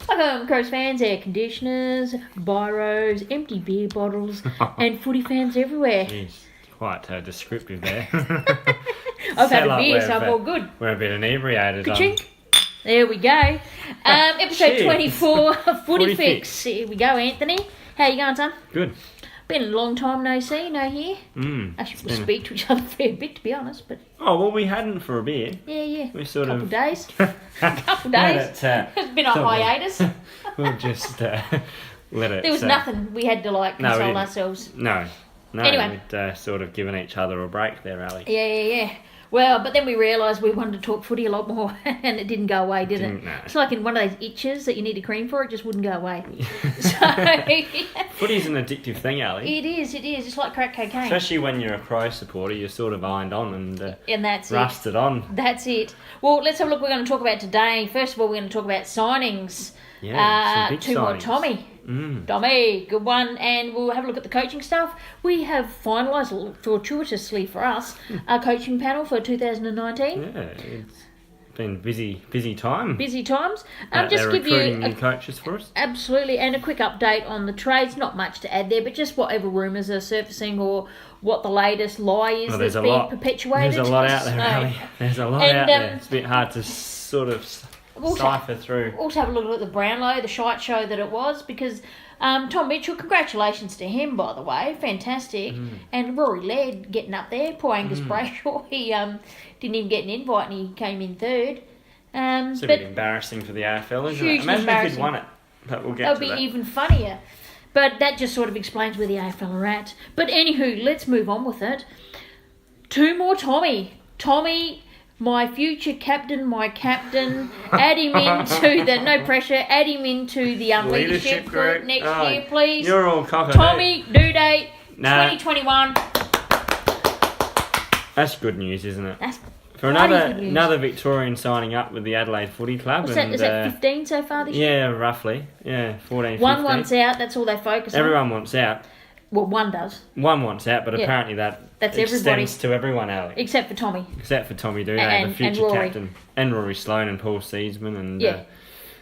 Welcome, Crows fans, air conditioners, biros, empty beer bottles, and footy fans everywhere. Jeez, quite descriptive there. I've had a beer, so I'm all good. We're a bit inebriated. Ka-chink. There we go. Episode 24 Footy Fix. Here we go, Anthony. How you going, son? Good. Been a long time no see, no hear. Actually, we speak to each other a fair bit, to be honest. But oh, well, we hadn't for a bit. Yeah. We sort couple of... days. Couple days. It's been on hiatus. We'll just let it... There was nothing we had to, console ourselves. No. Anyway. We'd sort of given each other a break there, Ali. Yeah. Well, but then we realised we wanted to talk footy a lot more, and it didn't go away, did it? No. It's like in one of those itches that you need a cream for, it just wouldn't go away. Footy's an addictive thing, Ali. It is. It's like crack cocaine. Especially when you're a Crow supporter, you're sort of ironed on and that's rusted on. That's it. Well, let's have a look what we're going to talk about today. First of all, we're going to talk about signings. Yeah, some big two more Tommy. Tommy, good one. And we'll have a look at the coaching stuff. We have finalised, fortuitously for us, our coaching panel for 2019. Yeah, it's been busy time. Busy times. Just give you new coaches for us. Absolutely, and a quick update on the trades. Not much to add there, but just whatever rumours are surfacing or what the latest lie is that's being perpetuated. There's a lot out there, Ali. There's a lot out there. It's a bit hard to sort of cipher through. Also have a look at the Brownlow, the shite show that it was, because Tom Mitchell, congratulations to him, by the way, fantastic. And Rory Laird getting up there, poor Angus Brayshaw, he didn't even get an invite and he came in third. It's a bit embarrassing for the AFL, isn't it? Imagine if he'd won it, but we'll get to that. That would be even funnier. But that just sort of explains where the AFL are at. But anywho, let's move on with it. Two more Tommy. Tommy, my future captain, add him into the, no pressure, add him into the leadership group next year, please. You're all cocked. Tommy Duuudes, 2021. That's good news, isn't it? That's for another Victorian signing up with the Adelaide Footy Club. Is that 15 so far this year? Yeah, roughly. Yeah, 14, 15. One wants out, that's all they focus on. Everyone wants out. Well, one does. One wants out, but apparently that's extends everybody. To everyone, Ali. Except for Tommy. Except for Tommy Duuudes, the future captain. And Rory Sloane and Paul Seedsman and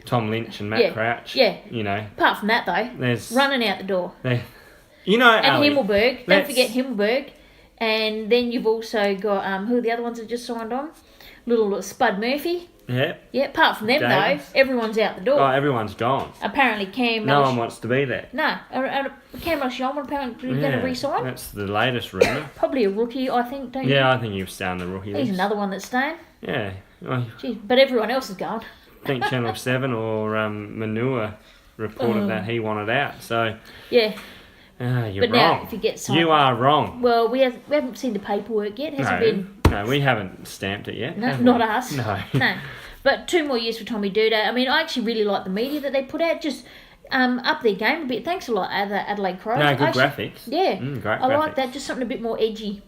Tom Lynch and Matt Crouch. Yeah. You know. Apart from that, though, there's running out the door. You know, and Ali, Himmelberg. Don't forget Himmelberg. And then you've also got, who are the other ones that just signed on? Little Spud Murphy. Yeah. Yeah, apart from them, though, everyone's out the door. Oh, everyone's gone. Apparently, Cam... No one wants to be there. No. Cam Yeoman apparently going to re-sign. That's the latest rumour. Probably a rookie, I think, don't you? Yeah, I think he's staying the rookie list. He's another one that's staying. Yeah. Jeez, but everyone else is gone. I think Channel 7 or Manure reported that he wanted out, so... Yeah. You're but wrong. Now, if you get signed, you are wrong. Well, we haven't seen the paperwork yet. Has it been? No, we haven't stamped it yet. No, not us. No. But 2 more years for Tommy Duuudes. I mean, I actually really like the media that they put out. Just up their game a bit. Thanks a lot, Adelaide Crows. No, good graphics. Yeah, great I graphics. like that. Just something a bit more edgy.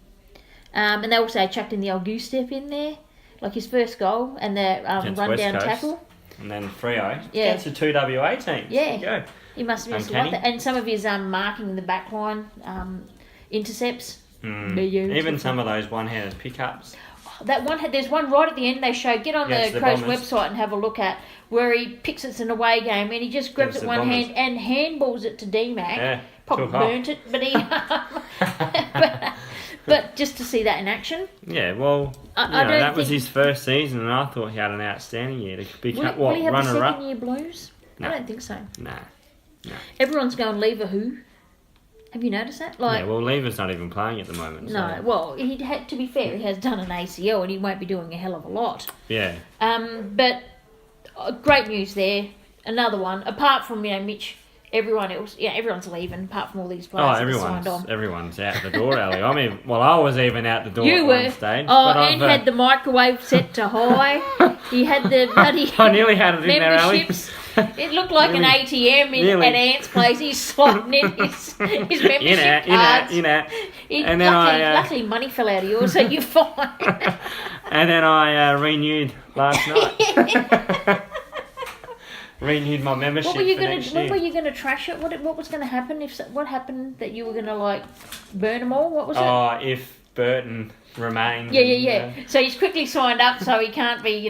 And they also chucked in the old goose step in there, like his first goal, and the run-down tackle. And then Freo against the 2 WA teams. Yeah. There you go. He must have been like that. And some of his marking in the back line, intercepts. Even some of those one-handed pickups. That one there's one right at the end they show. Get on the Crows website and have a look at where he picks it's an away game and he just grabs it one hand and handballs it to D-Mac. Yeah, probably burnt it, but he... but just to see that in action. Yeah, well, that was his first season and I thought he had an outstanding year to become will he have the second year blues? No. I don't think so. No. Everyone's going Lever who? Have you noticed that? Yeah, well, Lever's not even playing at the moment. No, so. Well, to be fair, he has done an ACL and he won't be doing a hell of a lot. Yeah. But great news there. Another one. Apart from, Mitch, everyone else, everyone's leaving apart from all these players that signed on. Everyone's out the door, Ali. I mean, I was even out the door at one stage. Oh, and had the microwave set to high. He had the bloody I nearly had it in there, Ali. It looked like an ATM at Ant's place. He's slotting in his membership cards. In it. And then luckily money fell out of yours, so you're fine. And then I renewed last night. Renewed my membership. When were you going to trash it? What was going to happen? What happened that you were going to burn them all? What was it? If Burton remains. Yeah. So he's quickly signed up, so he can't be,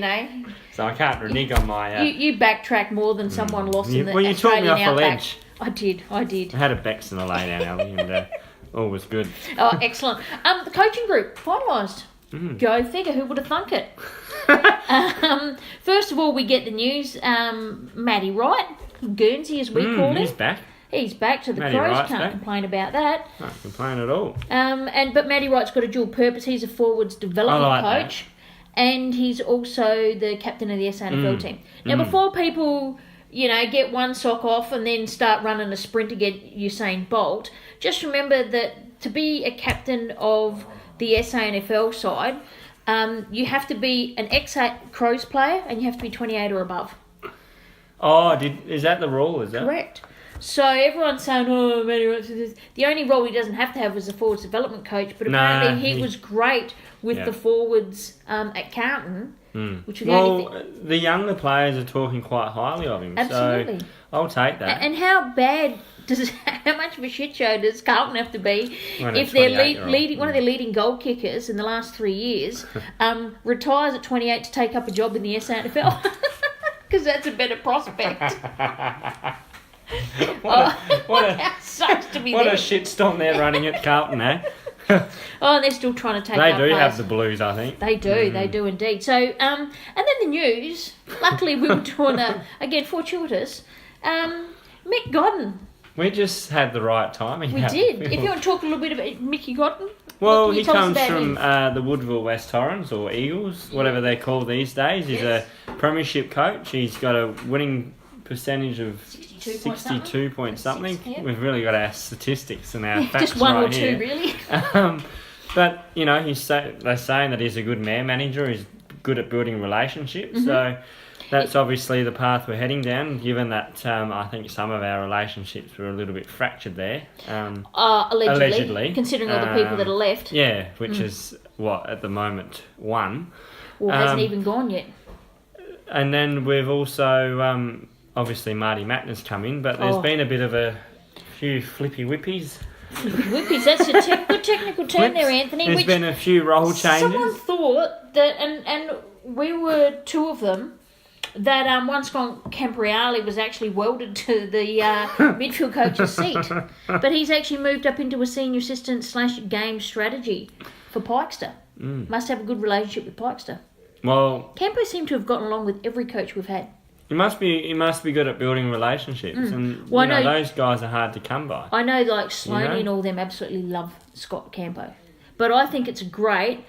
So I can't renege on my... You backtrack more than someone lost in the Well, you Australian talked me off Outback. a ledge. I did. I had a Bex in the lay down alley and all was good. Oh, excellent. The coaching group finalised. Go figure, who would have thunk it? First of all, we get the news. Matty Wright, Guernsey as we call him. He's back. He's back, so the Matty Crows Wright's can't back. complain about that. Can't complain at all. But Matty Wright's got a dual purpose. He's a forwards development coach, and he's also the captain of the SANFL team. Now, before people, get one sock off and then start running a sprint to get Usain Bolt, just remember that to be a captain of the SANFL side, you have to be an ex-Crows player and you have to be 28 or above. Oh, is that the rule? Is that correct? So everyone's saying, oh, Matty Wright. The only role he doesn't have to have was a forwards development coach, but apparently he was great with the forwards at Carlton. Which the younger players are talking quite highly of him. Absolutely. So I'll take that. And how much of a shit show does Carlton have to be if their one of their leading goal kickers in the last 3 years retires at 28 to take up a job in the SANFL? Because that's a better prospect. What a shitstorm they're running at Carlton, eh? And they're still trying to take They our do place. have the blues, I think. They do indeed. So, and then the news, luckily we were doing again, fortuitous, Mick Godden. We just had the right timing. We did. If you want to talk a little bit about Mickey Godden. Well, he comes from the Woodville West Torrens, or Eagles, whatever they're called these days. He's a premiership coach. He's got a winning percentage of 62 point something. Yep. We've really got our statistics and our facts just one right or two, here. really. But they're saying that he's a good man manager. He's good at building relationships. So that's obviously the path we're heading down. Given that I think some of our relationships were a little bit fractured there. Allegedly, considering all the people that are left. Yeah, which is at the moment one. Well, hasn't even gone yet. And then we've also. Obviously, Marty Mattner's come in, but there's been a bit of a few flippy whippies. Flippy whippies, that's a good technical term there, Anthony. There's been a few role changes. Someone thought that, and we were two of them, that once gone Campriali was actually welded to the midfield coach's seat. But he's actually moved up into a senior assistant / game strategy for Pikester. Must have a good relationship with Pikester. Well, Campo seemed to have gotten along with every coach we've had. He must be good at building relationships, and those guys are hard to come by. I know, like Sloaney and all them absolutely love Scott Campo, but I think it's great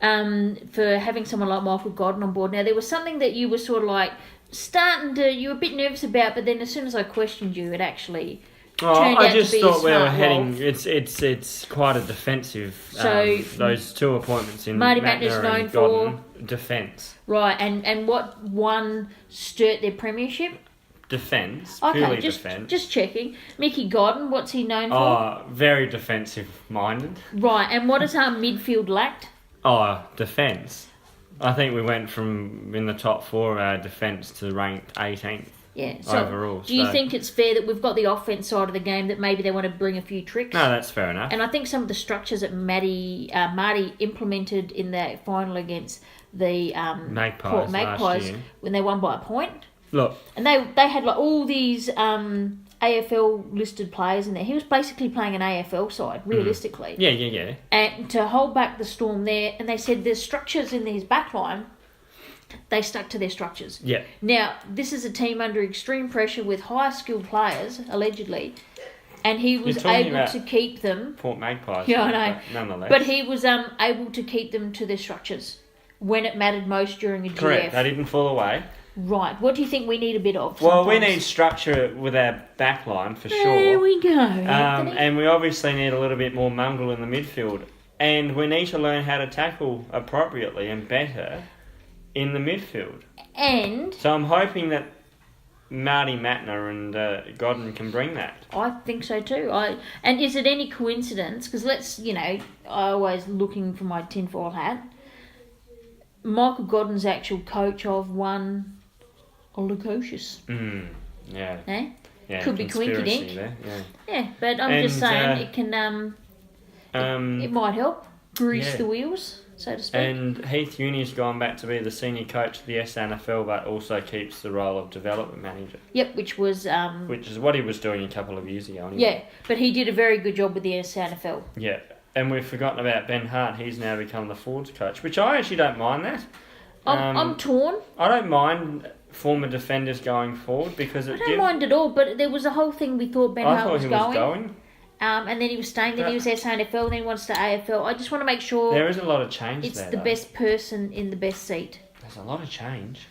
for having someone like Michael Godden on board. Now, there was something that you were sort of like you were a bit nervous about, but then as soon as I questioned you, it actually turned out to be a smart I just thought we were heading. It's quite a defensive. So those two appointments in Marty Mattner Mattner's known and Godden, defence. Right, and what one sturt their premiership? Defence, okay, purely defence. Just checking. Mickey Godden, what's he known for? Oh, very defensive-minded. Right, and what has our midfield lacked? Oh, defence. I think we went from in the top 4 of our defence to ranked 18th. Yeah, so overall. Do you think it's fair that we've got the offense side of the game that maybe they want to bring a few tricks? No, that's fair enough. And I think some of the structures that Marty implemented in the final against the Magpies last year, when they won by a point. Look, and they had like all these AFL listed players in there. He was basically playing an AFL side, realistically. Yeah. And to hold back the Storm there, and they said there's structures in his backline. They stuck to their structures. Yeah. Now, this is a team under extreme pressure with high skilled players, allegedly, and he was able to keep them. Port Magpies. Yeah, I know. Nonetheless. But he was able to keep them to their structures when it mattered most during a GF. Correct. They didn't fall away. Right. What do you think we need a bit of? Well, we need structure with our backline for sure. There we go. And we obviously need a little bit more mongrel in the midfield, and we need to learn how to tackle appropriately and better in the midfield. And so I'm hoping that Marty Mattner and Godden can bring that. I think so too. And is it any coincidence? Because I always looking for my tinfoil hat. Michael Godden's actual coach of one Olukosius. Yeah. Eh? Yeah. Could be quinky-dink. There. Yeah, but I'm just saying it can. It might help. grease the wheels, so to speak. And Heath Uni's gone back to be the senior coach of the SNFL, but also keeps the role of development manager. Yep, which is what he was doing a couple of years ago. Anyway. Yeah, but he did a very good job with the SNFL. Yeah, and we've forgotten about Ben Hart. He's now become the forwards coach, which I actually don't mind that. I'm torn. I don't mind former defenders going forward because I don't mind at all, but there was a whole thing we thought Ben Hart was going. And then he was staying, then he was SNFL, then he wants to AFL. I just want to make sure there is a lot of change it's there, the best person in the best seat. There's a lot of change.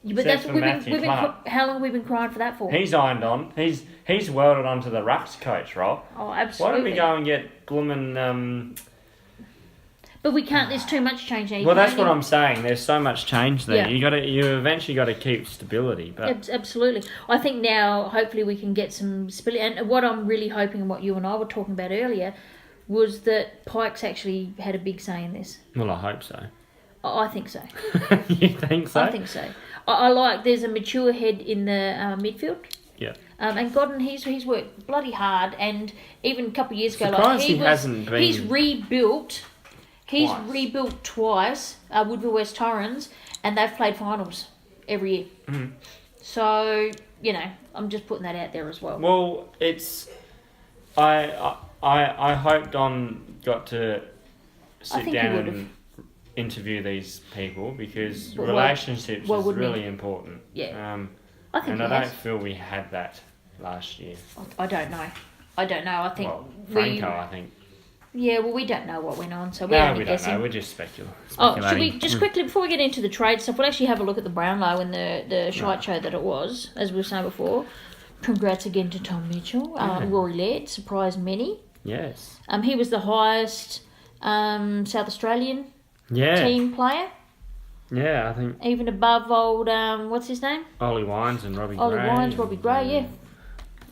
Yeah, but that's we've been how long have we been crying for that for? He's ironed on. He's welded onto the rucks coach role. Oh, absolutely. Why don't we go and get bloomin'... But we can't. There's too much change now. Well, that's what I'm saying. There's so much change there. Yeah. You eventually got to keep stability. But absolutely. I think now, hopefully, we can get some stability. And what I'm really hoping, and what you and I were talking about earlier, was that Pike's actually had a big say in this. Well, I hope so. I think so. You think so? I think so. I like. There's a mature head in the midfield. Yeah. And Godden, he's worked bloody hard, and even a couple of years ago, Surprised he hasn't been. He's rebuilt. He's rebuilt twice, Woodville West Torrens, and they've played finals every year. Mm-hmm. So, I'm just putting that out there as well. Well, it's... I hope Don got to sit down and interview these people because relationships is really important. Yeah. I think I don't feel we had that last year. I don't know. I think... Well, Franco, I think. Yeah, well, we don't know what went on, so we don't know. We're just speculating. Should we just quickly, before we get into the trade stuff, we'll actually have a look at the Brownlow and the shite show that it was, as we were saying before. Congrats again to Tom Mitchell. Rory Laird surprised many. Yes. He was the highest South Australian team player. Yeah, I think. Even above old, what's his name? Ollie Wines and Robbie Gray. Ollie Wines, Robbie Gray, yeah.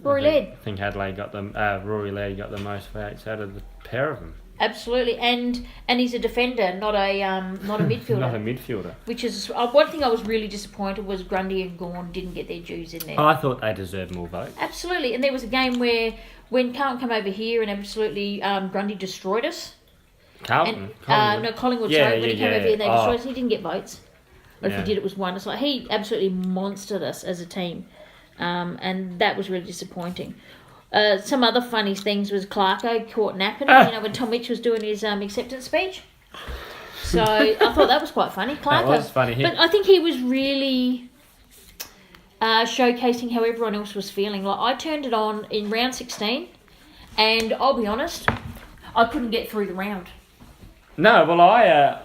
Rory Laird. I think Rory Laird got the most votes out of the pair of them. Absolutely, and he's a defender, not a midfielder. Not a midfielder. Which is one thing I was really disappointed was Grundy and Gawn didn't get their dues in there. I thought they deserved more votes. Absolutely, and there was a game where when Carlton came over here and absolutely Grundy destroyed us. Collingwood. Collingwood. Sorry, when he came over here and they destroyed us, he didn't get votes. Or if he did, it was one. It's like he absolutely monstered us as a team. And that was really disappointing. Some other funny things was Clarko caught napping, when Tom Mitchell was doing his acceptance speech. So I thought that was quite funny. Clarko. That was funny. But I think he was really showcasing how everyone else was feeling. Like I turned it on in round 16, and I'll be honest, I couldn't get through the round. No, well, I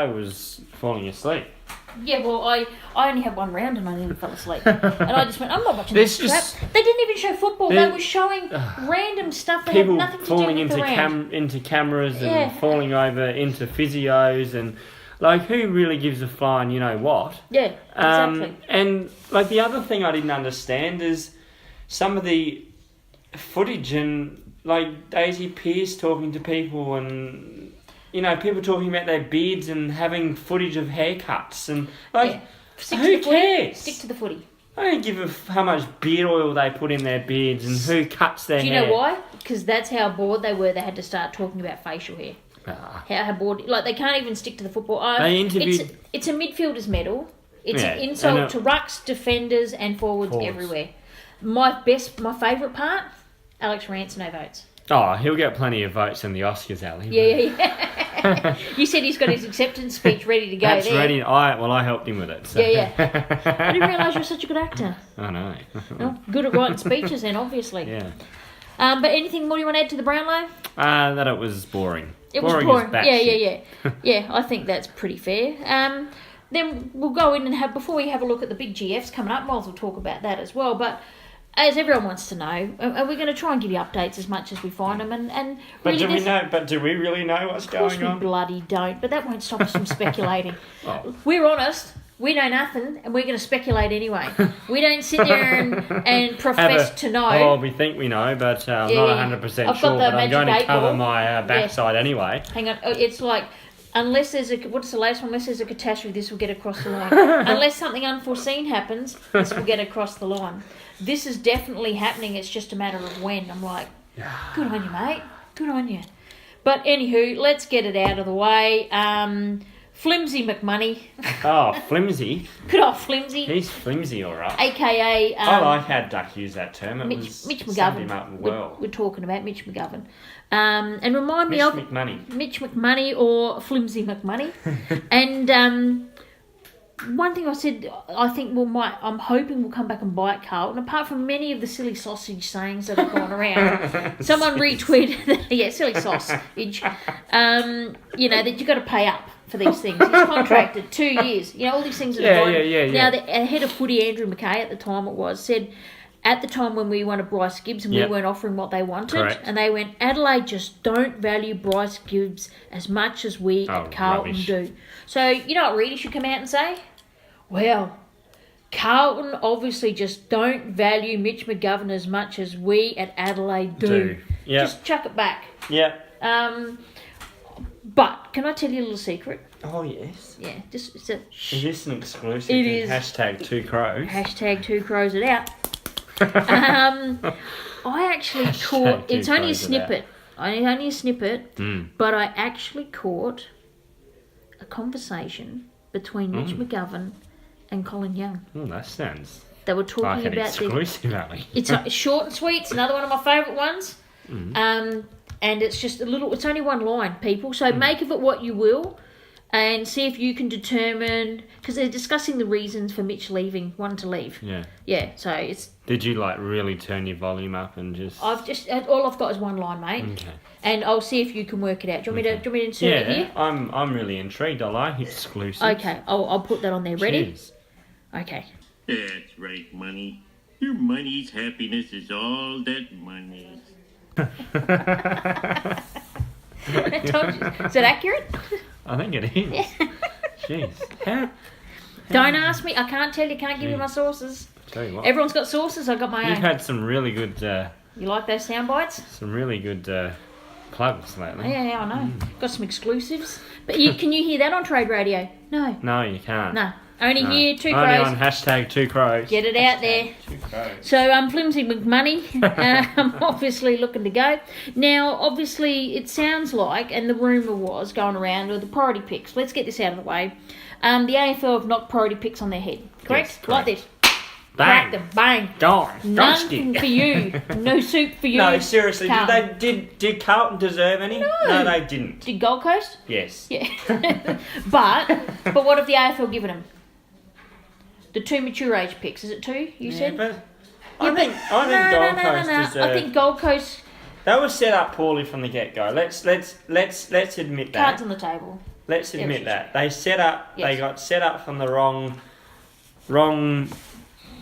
was falling asleep. Yeah, well, I only had one round and I nearly fell asleep. And I just went, I'm not watching this crap. They didn't even show football. They were showing random stuff that had nothing to do with the round. Into cameras and falling over into physios and, who really gives a flying you know what? Yeah, exactly. And, the other thing I didn't understand is some of the footage and, Daisy Pearce talking to people and... people talking about their beards and having footage of haircuts and who cares? Stick to the footy. I don't give a how much beard oil they put in their beards and who cuts their hair. Do you know why? Because that's how bored they were. They had to start talking about facial hair. How bored? They can't even stick to the football. They interviewed. It's a midfielder's medal. It's an insult to rucks, defenders, and forwards everywhere. My favourite part. Alex Rance, no votes. Oh, he'll get plenty of votes in the Oscars, Ali. Yeah. You said he's got his acceptance speech ready to go. That's there. Ready. I helped him with it. So. Yeah. I didn't realise you were such a good actor. I know. Well, good at writing speeches then, obviously. Yeah. But anything more you want to add to the Brownlow? That it was boring. It was boring. Yeah. Yeah, I think that's pretty fair. Then we'll go in and before we have a look at the big GFs coming up, might as well talk about that as well. But as everyone wants to know, we're going to try and give you updates as much as we find them. And but really do we really know what's going on? Of course we bloody don't, but that won't stop us from speculating. We're honest. We know nothing, and we're going to speculate anyway. We don't sit there and profess to know. Oh, we think we know, but I'm not 100% sure. But I'm going to cover my backside anyway. Hang on. It's unless there's what's the latest one? Unless there's a catastrophe, this will get across the line. Unless something unforeseen happens, this will get across the line. This is definitely happening. It's just a matter of when. I'm like, good on you, mate. Good on you. But anywho, let's get it out of the way. Flimsy McMoney. Oh, Flimsy. Good old Flimsy. He's flimsy, all right. AKA... I like how Duck used that term. It Mitch summed McGovern. him up well. We're talking about Mitch McGovern. And remind me of... Mitch McMoney or Flimsy McMoney. And one thing I said, I think I'm hoping we'll come back and bite Carlton. Apart from many of the silly sausage sayings that have gone around, someone retweeted, silly sausage. That you got to pay up for these things. He's contracted 2 years. All these things that have gone. Now, the head of footy, Andrew McKay, at the time it was, said, at the time when we wanted Bryce Gibbs and we weren't offering what they wanted, correct. And they went, Adelaide just don't value Bryce Gibbs as much as we at Carlton do. So, you know what Reedy should come out and say? Well, Carlton obviously just don't value Mitch McGovern as much as we at Adelaide do. Yep. Just chuck it back. Yep. But can I tell you a little secret? Oh, yes. Yeah, just Is this an exclusive? It is. Hashtag 2 crows. Hashtag 2 crows it out. I actually caught... It's only a snippet. Only a snippet. But I actually caught a conversation between Mitch McGovern and Colin Young. Oh, that sounds... They were talking like an about exclusive, Ali. It's short and sweet. It's another one of my favourite ones. And it's just it's only one line, people. So make of it what you will and see if you can determine, because they're discussing the reasons for Mitch wanting to leave. Yeah. Yeah, so it's... Did you, really turn your volume up and just... all I've got is one line, mate. Okay. And I'll see if you can work it out. Do you want me to insert it here? I'm really intrigued. I like exclusive. Okay, I'll put that on there. Ready? Cheers. Okay. That's right, money. Your money's happiness is all that money. I told you. Is that accurate? I think it is. Jeez. Don't ask me. I can't tell you. Can't give you my sources. Tell you what. Everyone's got sources. I got my You've own. had some really good... You like those sound bites? some really good plugs lately. Yeah, I know. Got some exclusives. But can you hear that on trade radio? No. No, you can't. No. Only here, 2 Only crows. on hashtag 2 crows. Get it out there. 2 crows. So, Flimsy McMoney, I'm obviously looking to go. Now, obviously, it sounds like, and the rumour was going around, the priority picks. Let's get this out of the way. The AFL have knocked priority picks on their head. Correct? Yes, correct. Like this. Bang. Crack them. Bang. Gone. Nothing for you. No soup for you. No, seriously, Carlton. did Carlton deserve any? No, they didn't. Did Gold Coast? Yes. Yeah. but what have the AFL given them? The 2 mature age picks. Is it 2, you said? But I think Gold Coast deserved... I think Gold Coast... That was set up poorly from the get-go. Let's admit that. Cards on the table. Let's admit that. They got set up from the wrong...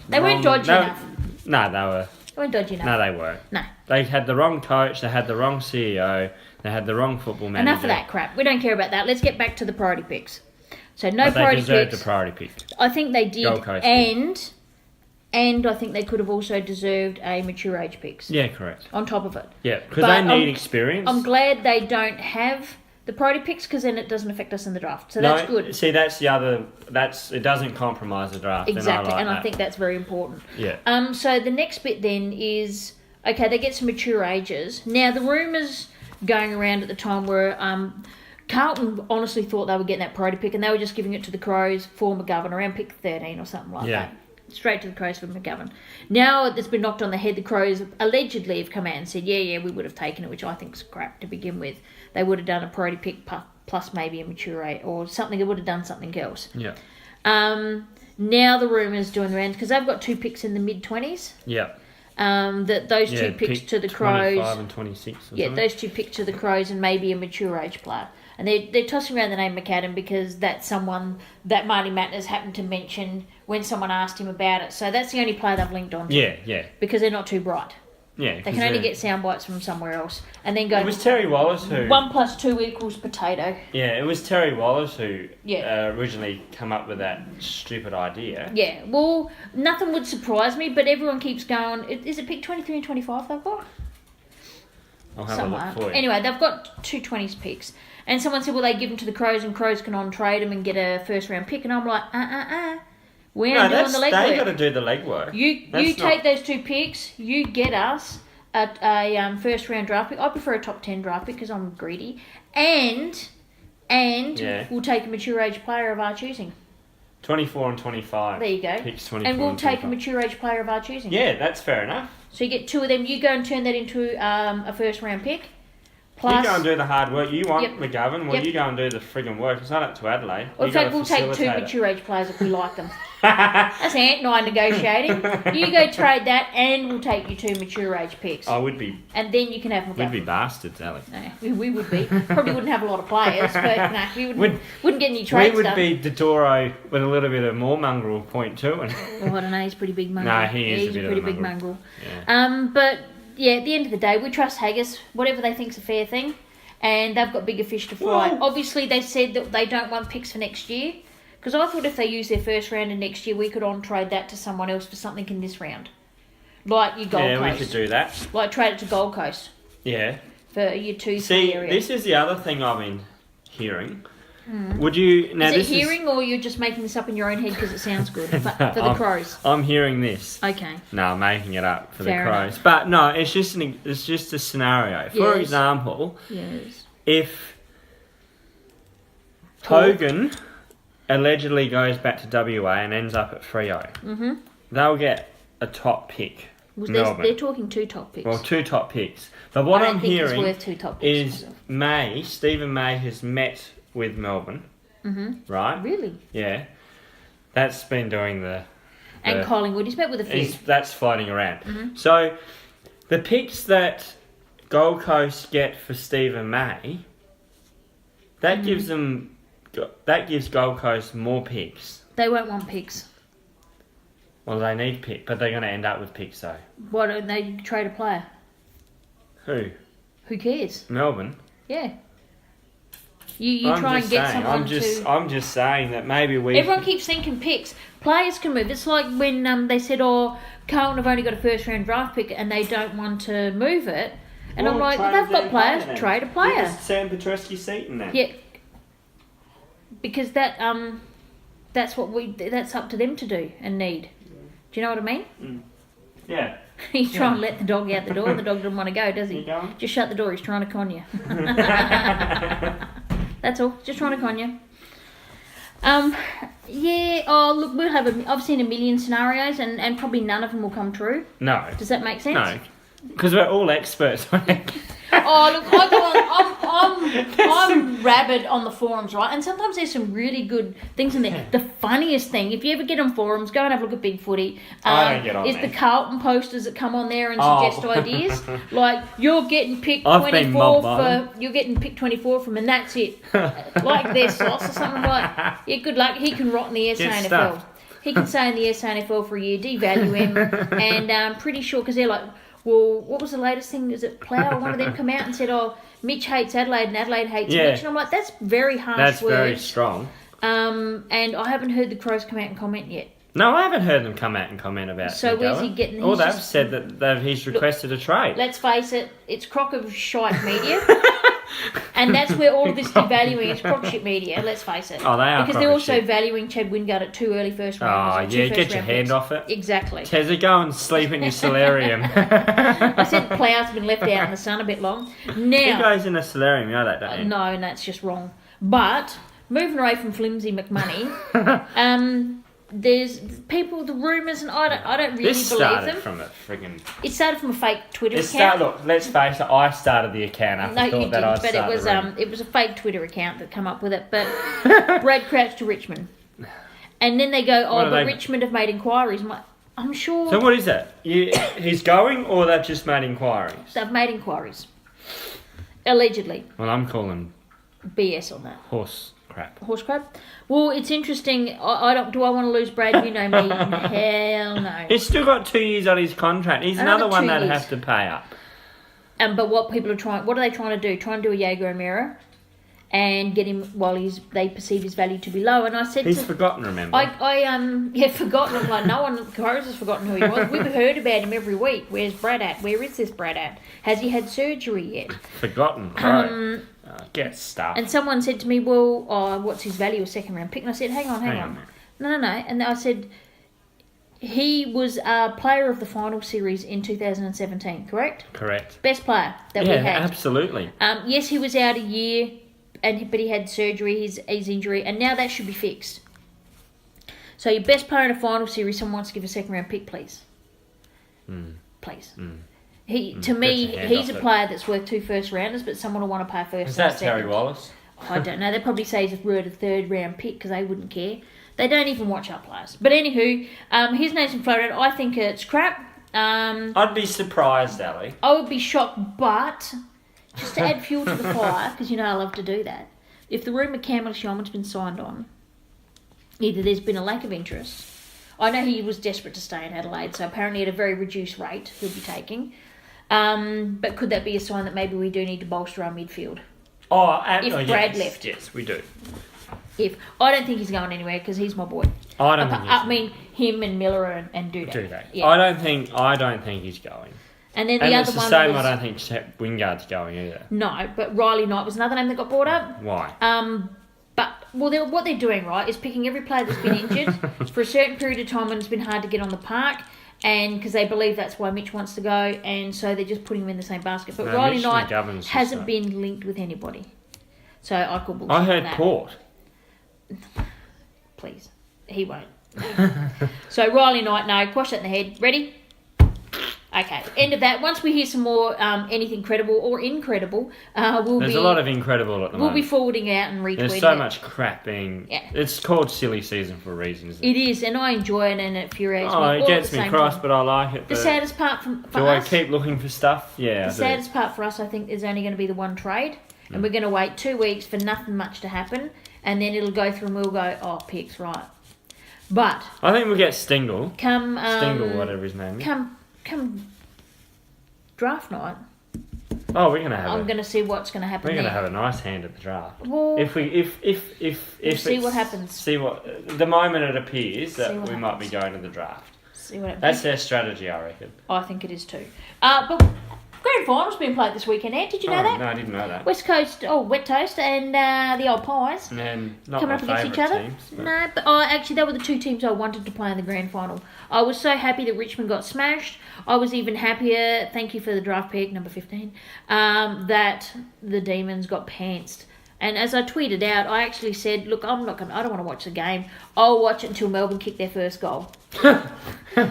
They weren't dodgy enough. No, they were... They weren't dodgy enough. No, they weren't. No. They had the wrong coach, they had the wrong CEO, they had the wrong football manager. Enough of that crap. We don't care about that. Let's get back to the priority picks. So no but priority they deserved picks. a priority pick. I think they did. Gold Coast And I think they could have also deserved a mature age picks. Yeah, correct. On top of it. Yeah, because they need experience. I'm glad they don't have the priority picks, because then it doesn't affect us in the draft. So that's good. See, that's the other... it doesn't compromise the draft. Exactly, and I think that's very important. Yeah. So the next bit then is, okay, they get some mature ages. Now, the rumours going around at the time were... Carlton honestly thought they were getting that priority pick, and they were just giving it to the Crows for McGovern around pick 13 or something like that. Straight to the Crows for McGovern. Now it's been knocked on the head. The Crows allegedly have come out and said, yeah, we would have taken it, which I think is crap to begin with. They would have done a priority pick plus maybe a mature age or something. They would have done something else. Yeah. Now the rumours doing the rounds, because they've got 2 picks in the mid-20s. Yeah. Those 2 picks to the Crows. 25 and 26 or something. Those 2 picks to the Crows and maybe a mature age player. And they're tossing around the name McAdam because that's someone that Marty Mattner's happened to mention when someone asked him about it. So that's the only player they've linked on to. Yeah. Because they're not too bright. Yeah. They can only get sound bites from somewhere else. And then go... It was Terry Wallace who... 1 + 2 equals potato. Yeah, it was Terry Wallace who originally come up with that stupid idea. Yeah, well, nothing would surprise me, but everyone keeps going... Is it pick 23 and 25 they've got? I'll have a look for you. Anyway, they've got 2 20s picks. And someone said, well, they give them to the Crows and Crows can on-trade them and get a first-round pick. And I'm like, We ain't doing the legwork. They got to do the legwork. You take those 2 picks, you get us a first round draft pick. I prefer a top 10 draft pick because I'm greedy. And we'll take a mature age player of our choosing. 24 and 25. There you go. Picks 24 and we'll take 25. a mature age player of our choosing. Yeah, that's fair enough. So you get 2 of them. You go and turn that into a first round pick. Plus, you go and do the hard work. You want Yep. McGovern. Well, Yep. you go and do the friggin' work. It's not up to Adelaide. or in You gotta fact, we'll take 2 facilitate it. mature age players if we like them. That's Ant negotiating. You go trade that, and we'll take you 2 mature age picks. I would be. And then you can have McGovern. We'd be bastards, Alex. No, we would be. Probably wouldn't have a lot of players, but no, we wouldn't get any trades We would done. be Dottoro with a little bit of more mongrel point too. And Oh, I don't know, he's a pretty big mongrel. No, he is He's a bit of pretty a big mongrel. mongrel. But yeah, at the end of the day, we trust Haggis. Whatever they think's a fair thing, and they've got bigger fish to fry. Well- Obviously, they said that they don't want picks for next year, because I thought if they use their first round in next year, we could on trade that to someone else for something in this round, like your Gold yeah, Coast. we could do that. Like trade it to Gold Coast Yeah. for your 2 See, area. this is the other thing I've been hearing. Would you now? Is it this hearing, or you're just making this up in your own head because it sounds good for the I'm- Crows? I'm hearing this. Okay. No, I'm making it up for Fair the Crows. But no, it's just a scenario. For Yes. example, Yes. if Talk. Hogan allegedly goes back to WA and ends up at Freo, they'll get a top pick. Was Melbourne. they're talking 2 top picks. Well, 2 top picks. But what I don't I'm think hearing it's worth 2 top picks. is Stephen May has met with Melbourne, right? Really? Yeah, that's been doing the. And Collingwood, he's met with a few. That's floating around. So, the picks that Gold Coast get for Stephen May, that gives them, that gives Gold Coast more picks. They won't want picks. Well, they need pick, but they're going to end up with picks though. Why don't they trade a player? Who? Who cares? Melbourne. Yeah. You I'm try and just get saying, someone to... I'm just saying that maybe we. Everyone keeps thinking picks. Players can move. It's like when they said, Carlton have only got a first round draft pick and they don't want to move it. And I'm like, trade they've got their players. player then. Trade a player. Give us Sam Petrescu's seat in there. Yeah. Because that's up to them to do and need. Do you know what I mean? Yeah. He's trying to let the dog out the door and the dog doesn't want to go, does he? You going? Just shut the door, he's trying to con you. That's all, just trying to con you. Yeah, look, I've seen a million scenarios and probably none of them will come true. No. Does that make sense? No. Because we're all experts on it. Oh, look, I go on, I'm rabid on the forums, right? And sometimes there's some really good things in there. The funniest thing, if you ever get on forums, go and have a look at Big Footy. I don't get on is there. the Carlton posters that come on there and suggest ideas. Like, you're getting picked I've been 24 mobbed by you're getting picked 24 from, and that's it. Like their sauce or something like. Yeah, good luck. He can rot in the Get SANFL. stuffed. He can stay in the SANFL for a year, devalue him, and I'm pretty sure because they're like. Well, what was the latest thing? Is it Plough or one of them come out and said, Mitch hates Adelaide and Adelaide hates Mitch? And I'm like, that's very harsh That's words. very strong. And I haven't heard the Crows come out and comment yet. No, I haven't heard them come out and comment about So McGowan. where's he getting... All he's they've just- said that he's requested a trade. Let's face it, it's crock of shite media. And that's where all of this devaluing is crock shit media, let's face it. Oh, they are Because crock they're of also shit. valuing Chad Wingard at 2 early first Oh, rounders. yeah, get your hand off it. Exactly. Tezza, go and sleep in your solarium. I said Plough's been left out in the sun a bit long. Now... Who goes in a solarium? You know that, don't you? No, and that's just wrong. But moving away from Flimsy McMoney, there's people, the rumours, and I don't really This believe started them. from a friggin'... It started from a fake Twitter Look, account. let's face it, I started the account after No, you thought didn't, that I but it started was the rumor. it was a fake Twitter account that come up with it. But Brad Crouch to Richmond, and then they go, What are but they- Richmond have made inquiries. I'm like, I'm sure So what is that? He's going, or they've just made inquiries? they've made inquiries, allegedly. Well, I'm calling BS on that. horse crap. Horse crap. Well, it's interesting. I don't. Do I want to lose Brad? You know me. Hell no. He's still got 2 years on his contract. He's Another another one 2 that'd years. have to pay up. But what people are trying, what are they trying to do? Trying to do a Jaeger O'Meara and get him while they perceive his value to be low. And I said He's to, forgotten, remember? forgotten. I'm like, no one, Crows has forgotten who he was. We've heard about him every week. Where's Brad at? Where is this Brad at? Has he had surgery yet? Forgotten, right. Get stuffed. And someone said to me, well, what's his value? A second round pick? And I said, hang on. Hang on. No. And I said, He was a player of the final series in 2017, correct? Correct. Best player that we Yeah, had. absolutely. Yes, he was out a year, but he had surgery, his injury, and now that should be fixed. So your best player in a final series, someone wants to give a second round pick, please. Please. To me, he's a player that's worth 2 first rounders, but someone will want to pay first. Is that second. Terry Wallace? I don't know. They probably say he's worth a 3rd round pick because they wouldn't care. They don't even watch our players. But anywho, his name's been floated. I think it's crap. I'd be surprised, Ali. I would be shocked, but just to add fuel to the fire, because you know I love to do that, if the rumour Campbell Sherman's been signed on, either there's been a lack of interest. I know he was desperate to stay in Adelaide, so apparently at a very reduced rate he'll be taking. But could that be a sign that maybe we do need to bolster our midfield? If Brad left. Yes, we do. I don't think he's going anywhere because he's my boy. I don't think. I mean, him and Miller and Doedee. Doedee. Yeah. I don't think he's going. And then the and other it's the one same. was, I don't think Wingard's going either. No, but Riley Knight was another name that got brought up. Why? What they're doing, right, is picking every player that's been injured for a certain period of time when it's been hard to get on the park, and because they believe that's why Mitch wants to go, and so they're just putting him in the same basket. But Riley Mitch Knight McGovern's hasn't been linked with anybody, so I call bullshit. I heard that. Port. Please, he won't. So Riley Knight, no, quash that in the head. Ready? Okay, end of that. Once we hear some more anything credible or incredible, There's a lot of incredible at the moment. We'll be forwarding out and retweeting. There's so much crap being... Yeah. It's called silly season for a reason, isn't it? It is, and I enjoy it, and it infuriates me. It gets me cross, but I like it. The saddest part for do us... I keep looking for stuff? Yeah, The saddest part for us, I think, is only going to be the one trade, and we're going to wait 2 weeks for nothing much to happen, and then it'll go through and we'll go, oh, picks, right. But... I think we'll get Stingle. Stingle, whatever his name is. Come draft night. Oh, we're gonna have. I'm gonna see what's gonna happen. We're gonna there. have a nice hand at the draft. Well, if we'll see what happens. See what the moment it appears that we might be going to the draft. See what happens. That's their strategy, I reckon. I think it is too. But grand finals being played this weekend, Ed. Did you know that? No, I didn't know that. West Coast, wet toast, and the old Pies. And not coming my up against each other. Teams, but... No, but actually, they were the 2 teams I wanted to play in the grand final. I was so happy that Richmond got smashed. I was even happier, thank you for the draft pick, number 15, that the Demons got pantsed. And as I tweeted out, I actually said, look, I don't want to watch the game. I'll watch it until Melbourne kick their first goal. So I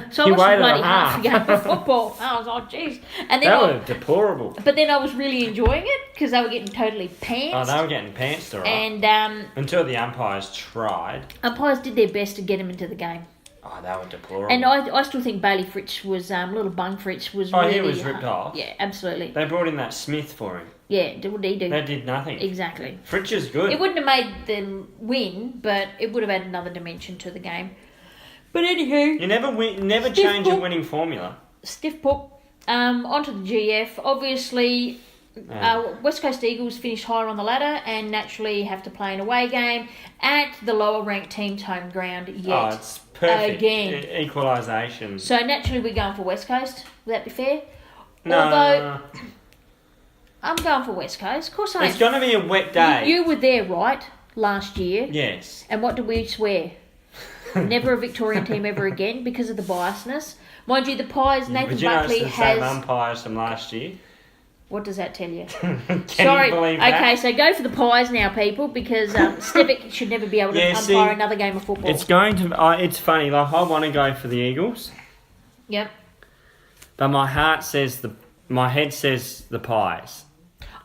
watched the bloody half a game of football. I was like, jeez. And then that was deplorable. But then I was really enjoying it because they were getting totally pantsed. Oh, they were getting pantsed, all right. And until the umpires tried. Umpires did their best to get them into the game. Oh, they were deplorable. And I still think Bailey Fritsch was, little Bung Fritsch was really... he was ripped off. Yeah, absolutely. They brought in that Smith for him. Yeah, what did he do? They did nothing. Exactly. Fritsch is good. It wouldn't have made them win, but it would have added another dimension to the game. But anywho... You never change a winning formula. Stiff pup. Onto the GF. Obviously... West Coast Eagles finished higher on the ladder and naturally have to play an away game at the lower ranked team's home ground yet. Oh, it's perfect. Again. Equalisation. So naturally we're going for West Coast. Would that be fair? No. Although, I'm going for West Coast. Of course I am. It's going to be a wet day. You were there, right? Last year. Yes. And what did we swear? Never a Victorian team ever again because of the biasness. Mind you, the Pies, Nathan Buckley has... same umpires from last year? What does that tell you? Sorry. You believe that? Okay, so go for the Pies now, people, because Stevic should never be able to umpire another game of football. It's going to... it's funny, like, I want to go for the Eagles. Yep. But my heart says my head says the Pies.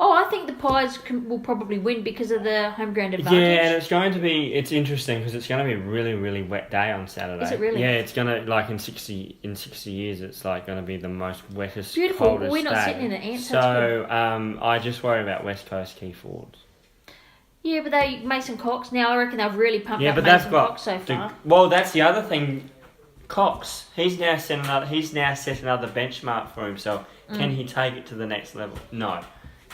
Oh, I think the Pies will probably win because of the home ground advantage. Yeah, and it's going to be... It's interesting because it's going to be a really, really wet day on Saturday. Is it really? Yeah, it's going to... Like, in 60 years, it's, like, going to be the most wettest, beautiful. coldest We're not day. sitting in an ant. So, I just worry about West Coast key forwards. Yeah, but Mason Cox, now I reckon they've really pumped up but Mason Cox so far. Well, that's the other thing. Cox, he's now set another benchmark for himself. Can he take it to the next level? No.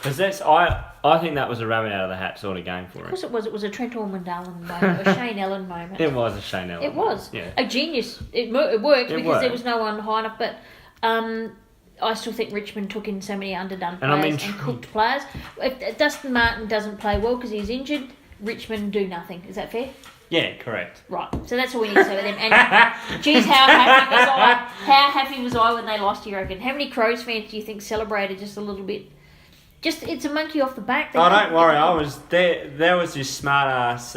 Because I think that was a rabbit out of the hat sort of game for him. Of course it was. It was a Trent Ormond-Allen moment, a Shane Ellen moment. It was a Shane Ellen It was. Yeah. A genius. It worked because there was no one high enough, but I still think Richmond took in so many underdone players and cooked players. If Dustin Martin doesn't play well because he's injured, Richmond do nothing. Is that fair? Yeah, correct. Right. So that's all we need to say with them. And geez, how happy was I? How happy was I when they lost, you reckon? How many Crows fans do you think celebrated just a little bit? Just, it's a monkey off the back. Oh, don't worry. I was there. There was this smart ass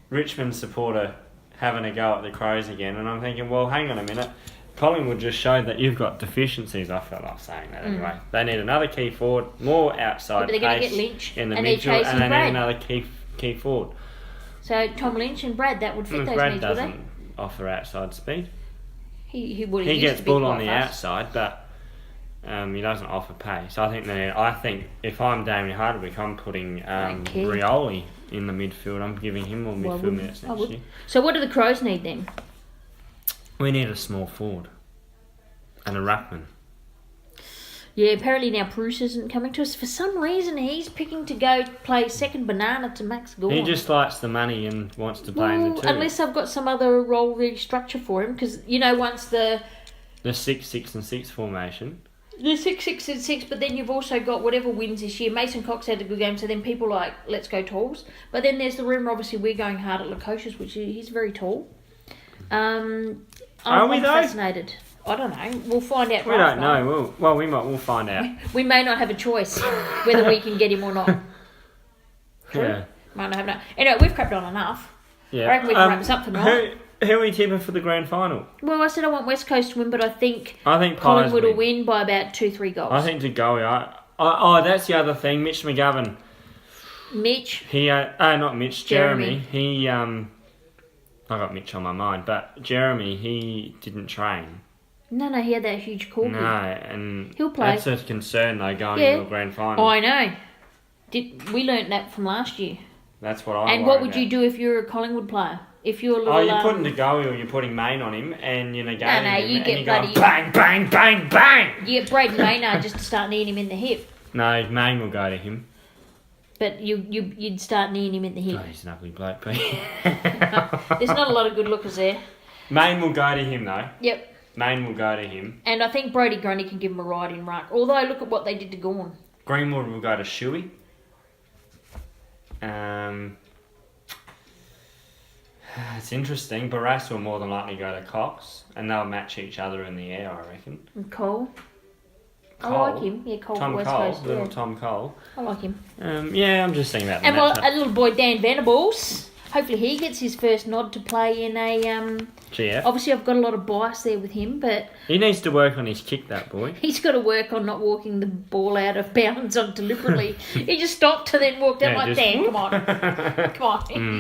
Richmond supporter having a go at the Crows again, and I'm thinking, well, hang on a minute. Collingwood just showed that you've got deficiencies. I felt like saying that anyway. They need another key forward, more outside but they're going to pace get Lynch, in the and they're midfield, chasing and they Brad. need another key forward. So Tom Lynch and Brad, that would fit those Brad needs, would they? doesn't offer outside speed. He Gets ball on the outside, but he doesn't offer pace. I think if I'm Damien Hardwick, I'm putting Rioli in the midfield. I'm giving him more midfield minutes next year. So what do the Crows need then? We need a small forward and a ruckman. Yeah, apparently now Bruce isn't coming to us. For some reason, he's picking to go play second banana to Max Gawn. He just likes the money and wants to play in the two. Unless I've got some other role restructure for him, because, once the 6-6-6 formation. The 6-6-6, but then you've also got whatever wins this year. Mason Cox had a good game, so then people like, let's go talls. But then there's the rumour, obviously, we're going hard at Lukosius, which he's very tall. I'm fascinated. I don't know. We'll find out. We don't know. We'll find out. We may not have a choice whether we can get him or not. True. Yeah. Might not have enough. Anyway, we've crapped on enough. Yeah. I reckon we can wrap this up for tonight. Who are we tipping for the grand final? Well, I said I want West Coast to win, but I think Collingwood will win by about 2-3 goals. I think to go. That's the other thing. Mitch McGovern. Not Mitch. Jeremy. He I got Mitch on my mind, but Jeremy, he didn't train. No, he had that huge corgi. No, and he'll play. That's a concern though, going into a grand final. Oh, I know. We learnt that from last year. That's what I. And what would you do if you're a Collingwood player? If you're a little. Oh, you're putting Degoe or you're putting Main on him, and you're negating him, you and get you bloody go bang, bang, bang, bang. You get Braden Maynard just to start kneeing him in the hip. No, Main will go to him. But you'd start kneeing him in the hip. Oh, he's an ugly bloke, but there's not a lot of good lookers there. Main will go to him though. Yep. Main will go to him. And I think Brodie Grundy can give him a ride in ruck. Although look at what they did to Gawn. Greenwood will go to Shuey. It's interesting. Barras will more than likely go to Cox, and they'll match each other in the air, I reckon. And Cole. I like him. Yeah, Cole Tom West Cole, Coast. little Tom Cole. I like him. I'm just thinking about the and matchup. a little boy Dan Venables. Hopefully he gets his first nod to play in a GF. Obviously I've got a lot of bias there with him, but he needs to work on his kick, that boy. He's got to work on not walking the ball out of bounds on deliberately. He just stopped and then walked out Dan, come on.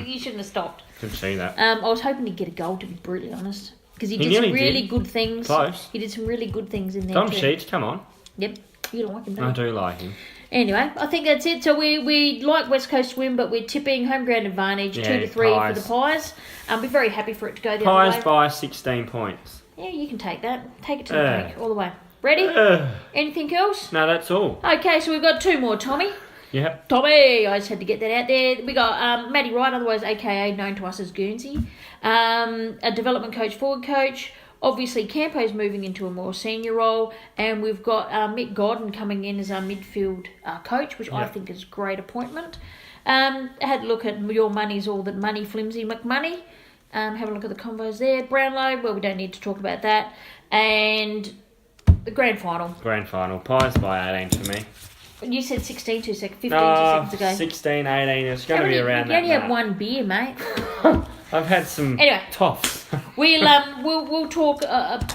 You shouldn't have stopped. Could see that. I was hoping he'd get a goal, to be brutally honest, because he did nearly some really good things. Close. He did some really good things in there Tom too. Sheets, come on. Yep, you like him, don't you? I do like him. Anyway, I think that's it. So we like West Coast to win, but we're tipping home ground advantage 2-3 for the Pies. We're very happy for it to go the other way. Pies by 16 points. Yeah, you can take that. Take it to the bank all the way. Ready? Anything else? No, that's all. Okay, so we've got two more, Tommy. Yep. Tommy, I just had to get that out there. We got Matty Wright, otherwise AKA known to us as Guernsey, a development coach, forward coach. Obviously, Campo's moving into a more senior role, and we've got Mick Godden coming in as our midfield coach, which I think is a great appointment. I had a look at Your Money's All That Money, Flimsy McMoney. Have a look at the combos there. Brownlow, well, we don't need to talk about that. And the grand final. Grand final. Pies by 18 for me. You said 16 2 seconds, 15 2 seconds ago. 16, 18. It's going to be around that. You only have one beer, mate. I've had some toffs. We'll talk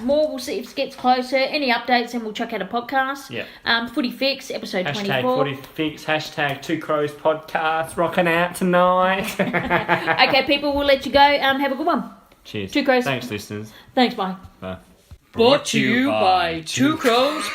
more. We'll see if it gets closer. Any updates, and we'll check out a podcast. Yeah. Footy Fix, episode 24. Hashtag Footy Fix. Hashtag Two Crows Podcast. Rocking out tonight. Okay, people, we'll let you go. Have a good one. Cheers. Two Crows. Thanks, listeners. Thanks, bye. Bye. Brought to you by Two Crows